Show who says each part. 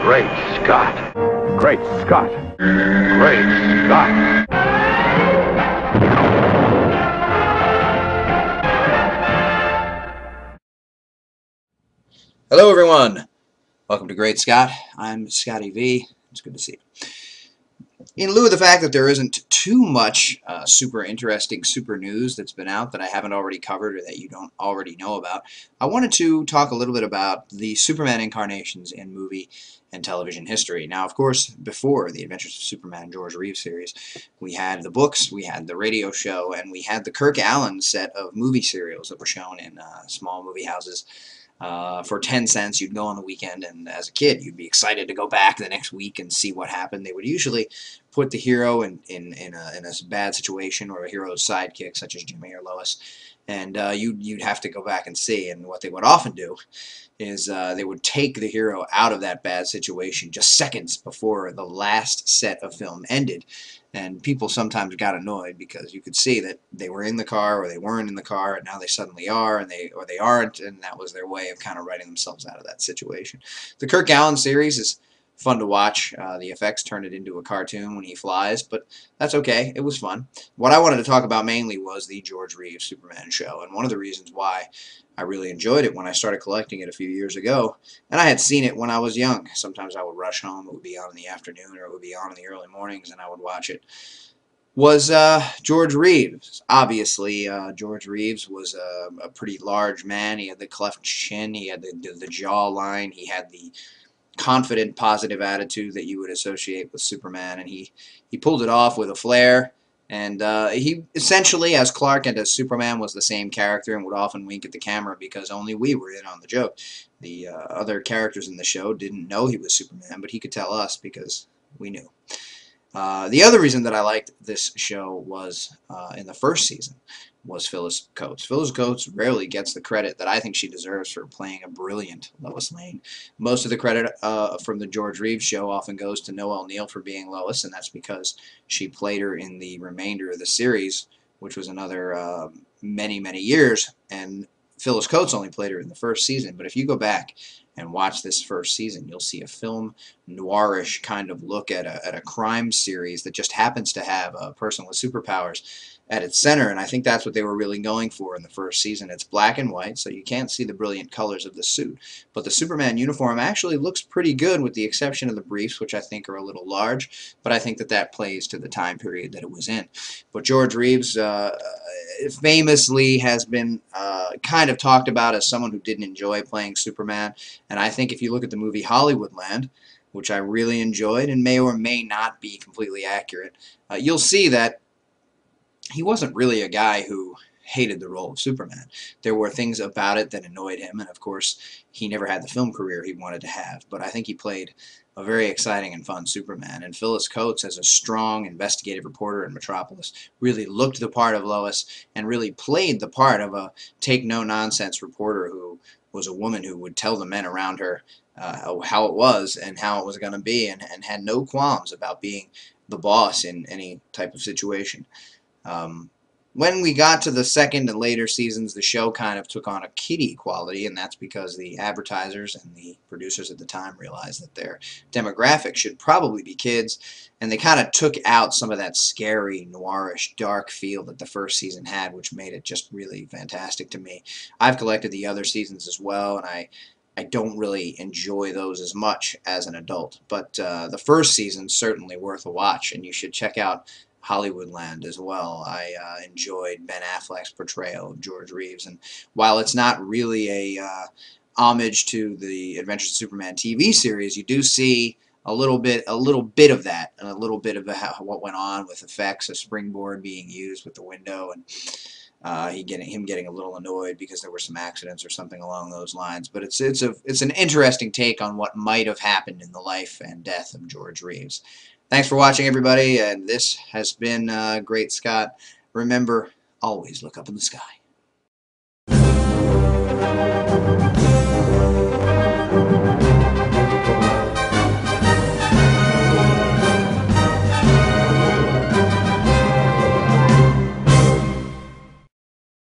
Speaker 1: Great Scott! Great Scott! Great Scott!
Speaker 2: Hello everyone! Welcome to Great Scott. I'm Scotty V. It's good to see you. In lieu of the fact that there isn't too much super interesting super news that's been out that I haven't already covered or that you don't already know about, I wanted to talk a little bit about the Superman incarnations in movie and television history. Now, of course, before the Adventures of Superman George Reeves series, we had the books, we had the radio show, and we had the Kirk Alyn set of movie serials that were shown in small movie houses. For 10 cents, you'd go on the weekend, and as a kid, you'd be excited to go back the next week and see what happened. They would usually put the hero in a bad situation, or a hero's sidekick, such as Jimmy or Lois, and you'd have to go back and see. And what they would often do is they would take the hero out of that bad situation just seconds before the last set of film ended. And people sometimes got annoyed because you could see that they were in the car or they weren't in the car, and now they suddenly are, and they aren't, and that was their way of kind of writing themselves out of that situation. The Kirk Alyn series is fun to watch. The effects turned it into a cartoon when he flies, but that's okay. It was fun. What I wanted to talk about mainly was the George Reeves Superman show, and one of the reasons why I really enjoyed it when I started collecting it a few years ago, and I had seen it when I was young. Sometimes I would rush home, it would be on in the afternoon, or it would be on in the early mornings, and I would watch it, was George Reeves. Obviously, George Reeves was a pretty large man. He had the cleft chin, he had the jawline, he had the confident, positive attitude that you would associate with Superman, and he pulled it off with a flair. And he essentially, as Clark and as Superman, was the same character and would often wink at the camera because only we were in on the joke. The other characters in the show didn't know he was Superman, but he could tell us because we knew. The other reason that I liked this show was, in the first season, was Phyllis Coates. Phyllis Coates rarely gets the credit that I think she deserves for playing a brilliant Lois Lane. Most of the credit from the George Reeves show often goes to Noel Neill for being Lois, and that's because she played her in the remainder of the series, which was another many, many years, and Phyllis Coates only played her in the first season. But if you go back and watch this first season, you'll see a film noirish kind of look at a crime series that just happens to have a person with superpowers at its center, and I think that's what they were really going for in the first season. It's black and white, so you can't see the brilliant colors of the suit, but the Superman uniform actually looks pretty good with the exception of the briefs, which I think are a little large, but I think that that plays to the time period that it was in. But George Reeves famously has been kind of talked about as someone who didn't enjoy playing Superman, and I think if you look at the movie Hollywoodland, which I really enjoyed and may or may not be completely accurate, you'll see that he wasn't really a guy who hated the role of Superman. There were things about it that annoyed him, and of course he never had the film career he wanted to have, but I think he played a very exciting and fun Superman. And Phyllis Coates, as a strong investigative reporter in Metropolis, really looked the part of Lois and really played the part of a take-no-nonsense reporter who was a woman who would tell the men around her how it was and how it was going to be, and had no qualms about being the boss in any type of situation. When we got to the second and later seasons, the show kind of took on a kiddie quality, and that's because the advertisers and the producers at the time realized that their demographic should probably be kids, and they kind of took out some of that scary, noirish, dark feel that the first season had, which made it just really fantastic to me. I've collected the other seasons as well, and I don't really enjoy those as much as an adult, but the first season's certainly worth a watch, and you should check out Hollywoodland as well. I enjoyed Ben Affleck's portrayal of George Reeves, and while it's not really a homage to the Adventures of Superman TV series, you do see a little bit of that, and a little bit of what went on with effects, a springboard being used with the window, and him getting a little annoyed because there were some accidents or something along those lines. But it's an interesting take on what might have happened in the life and death of George Reeves. Thanks for watching, everybody, and this has been Great Scott. Remember, always look up in the sky.